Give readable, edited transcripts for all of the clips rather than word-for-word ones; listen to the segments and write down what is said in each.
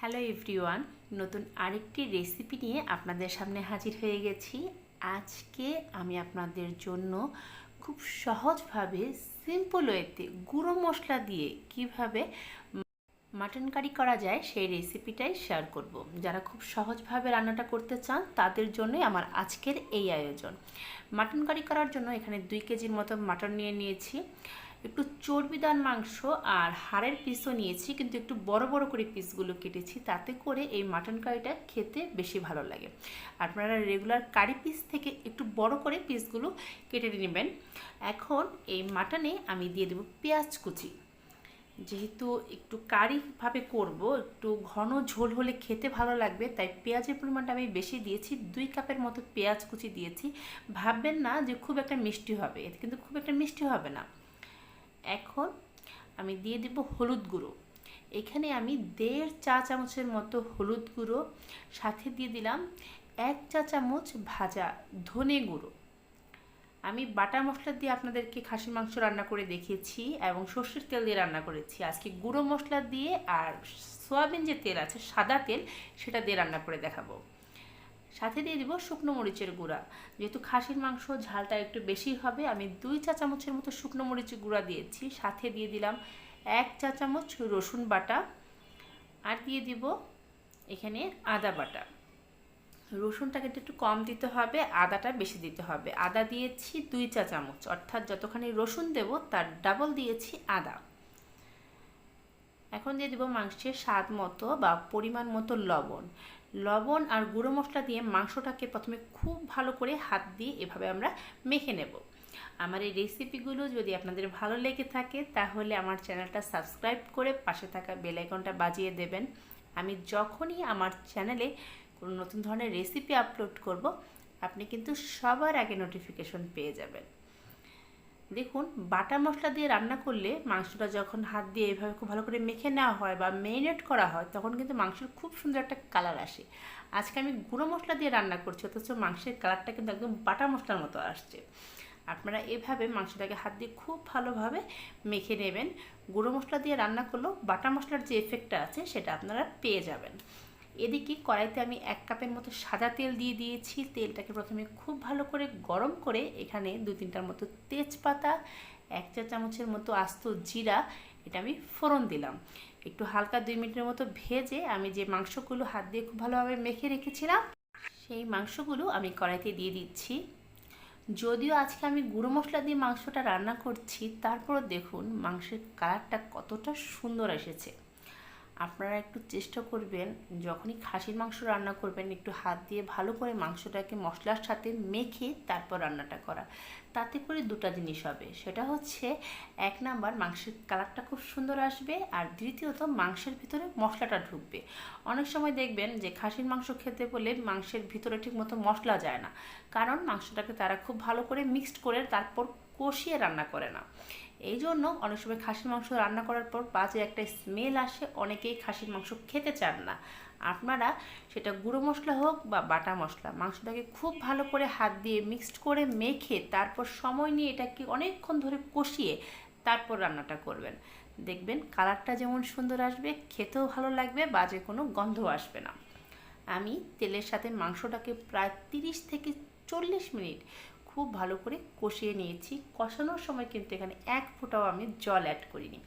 Hello everyone, নতুন আরেকটি recipe নিয়ে আপনাদের সামনে হাজির হয়ে গেছি। আজকে আমি আপনাদের জন্য খুব সহজভাবে সিম্পল ওয়েতে গুঁড়ো মশলা দিয়ে কিভাবে মাটন কারি করা যায় সেই রেসিপিটাই শেয়ার করব। যারা খুব সহজভাবে রান্নাটা করতে চান তাদের জন্যই আমার আজকের এই আয়োজন। মাটন কারি করার জন্য এখানে 2 কেজির মতো মাটন নিয়েছি। একটু চর্বিদার মাংস আর হাড়ের পিসও নিয়েছি, কিন্তু একটু বড় বড় করে পিসগুলো কেটেছি, তাতে করে এই মাটন কারিটা খেতে বেশি ভালো লাগে। আপনারা রেগুলার কারি পিস থেকে একটু বড় করে পিসগুলো কেটে নেবেন। এখন এই মাটনে আমি দিয়ে দেব পেঁয়াজ কুচি। যেহেতু একটু কারিভাবে করব, একটু ঘন ঝোল হলে খেতে ভালো লাগবে, তাই পেঁয়াজের পরিমাণটা আমি বেশি দিয়েছি। 2 কাপের মতো পেঁয়াজ কুচি দিয়েছি। ভাববেন না যে খুব একটা মিষ্টি হবে, এতে কিন্তু খুব একটা মিষ্টি হবে না। এখন আমি দিয়ে দেব হলুদ গুঁড়ো। এখানে আমি 1.5 চা চামচের মতো হলুদ গুঁড়ো, সাথে দিয়ে দিলাম 1 চা চামচ ভাজা ধনে গুঁড়ো। আমি বাটা মশলা দিয়ে আপনাদেরকে খাসির মাংস রান্না করে দেখিয়েছি এবং সর্ষের তেল দিয়ে রান্না করেছি। আজকে গুঁড়ো মশলা দিয়ে আর সয়াবিন যে তেল আছে, সাদা তেল, সেটা দিয়ে রান্না করে দেখাবো। সাথে দিয়ে দিব শুকনো মরিচের গুঁড়া। যেহেতু খাসির মাংস ঝালটা একটু বেশি হবে, আমি 2 চা চামচের মতো শুকনো মরিচের গুঁড়া দিয়েছি। সাথে দিয়ে দিলাম 1 চা চামচ রসুন বাটা, আর দিয়ে দিব এখানে আদা বাটা। রসুনটা কিন্তু একটু কম দিতে হবে, আদাটা বেশি দিতে হবে। আদা দিয়েছি 2 চা চামচ, অর্থাৎ যতখানি রসুন দেব তার ডাবল দিয়েছি আদা। এখন দিয়ে দেব মাংসের স্বাদ মতো বা পরিমাণ মতো লবণ। লবণ আর গুঁড়ো মশলা দিয়ে মাংসটাকে প্রথমে খুব ভালো করে হাত দিয়ে এভাবে আমরা মেখে নেব। আমার এই রেসিপিগুলো যদি আপনাদের ভালো লেগে থাকে তাহলে আমার চ্যানেলটা সাবস্ক্রাইব করে পাশে থাকা বেল আইকনটা বাজিয়ে দেবেন। আমি যখনই আমার চ্যানেলে কোনো নতুন ধরনের রেসিপি আপলোড করব, আপনি কিন্তু সবার আগে নোটিফিকেশন পেয়ে যাবেন। দেখুন, বাটা মশলা দিয়ে রান্না করলে মাংসটা যখন হাত দিয়ে এভাবে খুব ভালো করে মেখে নেওয়া হয় বা মেরিনেট করা হয়, তখন কিন্তু মাংসের খুব সুন্দর একটা কালার আসে। আজকে আমি গুঁড়ো মশলা দিয়ে রান্না করছি, অথচ মাংসের কালারটা কিন্তু একদম বাটা মশলার মতো আসছে। আপনারা এভাবে মাংসটাকে হাত দিয়ে খুব ভালোভাবে মেখে নেবেন। গুঁড়ো মশলা দিয়ে রান্না করলেও বাটা মশলার যে এফেক্টটা আছে সেটা আপনারা পেয়ে যাবেন। এদিকে কড়াইতে আমি 1 কাপের মতো সাদা তেল দিয়ে দিয়েছি। তেলটাকে প্রথমে খুব ভালো করে গরম করে এখানে 2-3টার মতো তেজপাতা, 1 চা চামচের মতো আস্ত জিরা, এটা আমি ফোড়ন দিলাম। একটু হালকা 2 মিনিটের মতো ভেজে আমি যে মাংসগুলো হাত দিয়ে খুব ভালোভাবে মেখে রেখেছিলাম, সেই মাংসগুলো আমি কড়াইতে দিয়ে দিচ্ছি। যদিও আজকে আমি গুঁড়ো মশলা দিয়ে মাংসটা রান্না করছি, তারপরও দেখুন মাংসের কালারটা কতটা সুন্দর এসেছে। আপনারা একটু চেষ্টা করবেন, যখনই খাসির মাংস রান্না করবেন, একটু হাত দিয়ে ভালো করে মাংসটাকে মশলার সাথে মেখে তারপর রান্নাটা করা। তাতে করে 2টা জিনিস হবে, সেটা হচ্ছে 1 নাম্বার মাংসের কালারটা খুব সুন্দর আসবে, আর দ্বিতীয়ত মাংসের ভিতরে মশলাটা ঢুকবে। অনেক সময় দেখবেন যে খাসির মাংস খেতে বলে মাংসের ভিতরে ঠিক মতো মশলা যায় না, কারণ মাংসটাকে তারা খুব ভালো করে মিক্সড করে তারপর কষিয়ে রান্না করে না। এই জন্য অনেক সময় খাসির মাংস রান্না করার পর বাজে একটা স্মেল আসে, অনেকেই খাসির মাংস খেতে চান না। আপনারা সেটা গুঁড়ো মশলা হোক বা বাটা মশলা, মাংসটাকে খুব ভালো করে হাত দিয়ে মিক্সড করে মেখে তারপর সময় নিয়ে এটাকে অনেকক্ষণ ধরে কষিয়ে তারপর রান্নাটা করবেন। দেখবেন কালারটা যেমন সুন্দর আসবে, খেতেও ভালো লাগবে, বাজে কোনো গন্ধ আসবে না। আমি তেলের সাথে মাংসটাকে প্রায় 30 থেকে 40 মিনিট খুব ভালো করে কষিয়ে নিয়েছি। কষানোর সময় কিন্তু এখানে 1 ফোঁটাও আমি জল অ্যাড করিনি।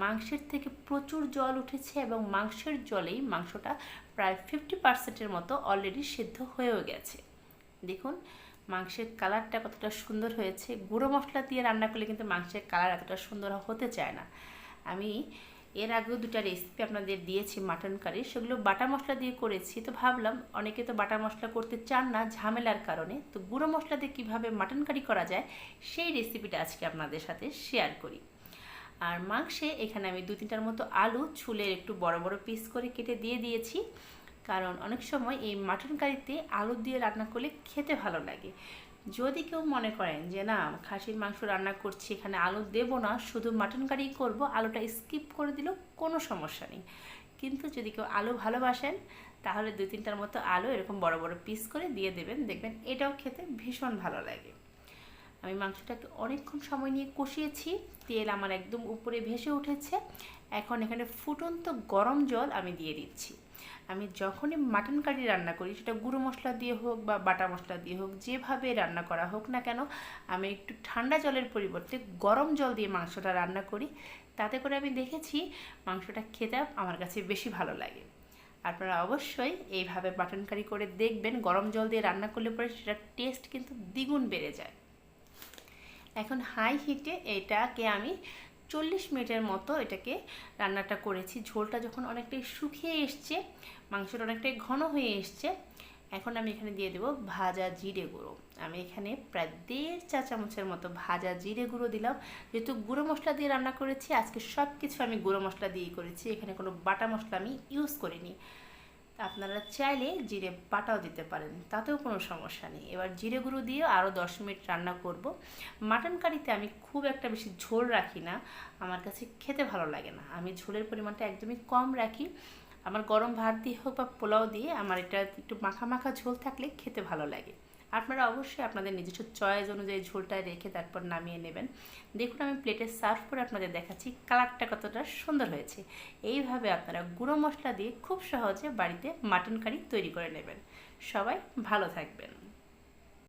মাংসের থেকে প্রচুর জল উঠেছে এবং মাংসের জলেই মাংসটা প্রায় 50%-এর মতো অলরেডি সিদ্ধ হয়েও গেছে। দেখুন মাংসের কালারটা কতটা সুন্দর হয়েছে। গুঁড়ো মশলা দিয়ে রান্না করলে কিন্তু মাংসের কালার এতটা সুন্দর হতে চায় না। আমি এর আগেও 2টা রেসিপি আপনাদের দিয়েছি মাটন কারি, সেগুলো বাটা মশলা দিয়ে করেছি। তো ভাবলাম অনেকে তো বাটা মশলা করতে চান না ঝামেলার কারণে, তো গুঁড়ো মশলা দিয়ে কীভাবে মাটন কারি করা যায় সেই রেসিপিটা আজকে আপনাদের সাথে শেয়ার করি। আর মাংসে এখানে আমি 2-3টার মতো আলু ছুলের একটু বড় বড় পিস করে কেটে দিয়ে দিয়েছি, কারণ অনেক সময় এই মাটন কারিতে আলু দিয়ে রান্না করলে খেতে ভালো লাগে। যদি কেউ মনে করেন যে না, খাসির মাংস রান্না করছি, এখানে আলু দেব না, শুধু মাটন কারি করব, আলুটা স্কিপ করে দিলেও কোনো সমস্যা নেই। কিন্তু যদি কেউ আলু ভালোবাসেন, তাহলে 2-3টার মতো আলু এরকম বড় বড় পিস করে দিয়ে দেবেন, দেখবেন এটাও খেতে ভীষণ ভালো লাগে। আমি মাংসটাকে অনেকক্ষণ সময় নিয়ে কষিয়েছি, তেল আমার একদম উপরে ভেসে উঠেছে। এখন এখানে ফুটন্ত গরম জল আমি দিয়ে দিচ্ছি। আমি যখনই মাটন কারি রান্না করি, সেটা গুঁড়ো মশলা দিয়ে হোক বা বাটা মশলা দিয়ে হোক, যেভাবে রান্না করা হোক না কেন, আমি একটু ঠান্ডা জলের পরিবর্তে গরম জল দিয়ে মাংসটা রান্না করি। তাতে করে আমি দেখেছি মাংসটা খেতে আমার কাছে বেশি ভালো লাগে। আপনারা অবশ্যই এইভাবে মাটন কারি করে দেখবেন, গরম জল দিয়ে রান্না করলে পরে সেটার টেস্ট কিন্তু দ্বিগুণ বেড়ে যায়। এখন হাই হিটে এটাকে আমি 40 মিনিটের মতো এটাকে রান্নাটা করেছি। ঝোলটা যখন অনেকটাই শুকিয়ে এসছে, মাংসটা অনেকটাই ঘন হয়ে এসছে, এখন আমি এখানে দিয়ে দেবো ভাজা জিরে গুঁড়ো। আমি এখানে প্রায় 1.5 চা চামচের মতো ভাজা জিরে গুঁড়ো দিলাম। যেহেতু গুঁড়ো মশলা দিয়ে রান্না করেছি, আজকে সব কিছু আমি গুঁড়ো মশলা দিয়েই করেছি, এখানে কোনো বাটা মশলা আমি ইউজ করিনি। আপনারা চাইলে জিরে বাটাও দিতে পারেন, তাতেও কোনো সমস্যা নেই। এবার জিরে গুঁড়ো দিয়ে আরও 10 মিনিট রান্না করব। মাটন কারিতে আমি খুব একটা বেশি ঝোল রাখি না, আমার কাছে খেতে ভালো লাগে না। আমি ঝোলের পরিমাণটা একদমই কম রাখি। আমার গরম ভাত দিয়ে হোক বা পোলাও দিয়ে আমার এটা একটু মাখা মাখা ঝোল থাকলে খেতে ভালো লাগে। আপনারা অবশ্যই আপনাদের নিজস্ব চয়েস অনুযায়ী ঝোলটা রেখে তারপর নামিয়ে নেবেন। দেখুন আমি প্লেটে সার্ভ করে আপনাদের দেখাচ্ছি কালারটা কতটা সুন্দর হয়েছে। এইভাবে আপনারা গুঁড়ো মশলা দিয়ে খুব সহজে বাড়িতে মাটন কারি তৈরি করে নেবেন। সবাই ভালো থাকবেন।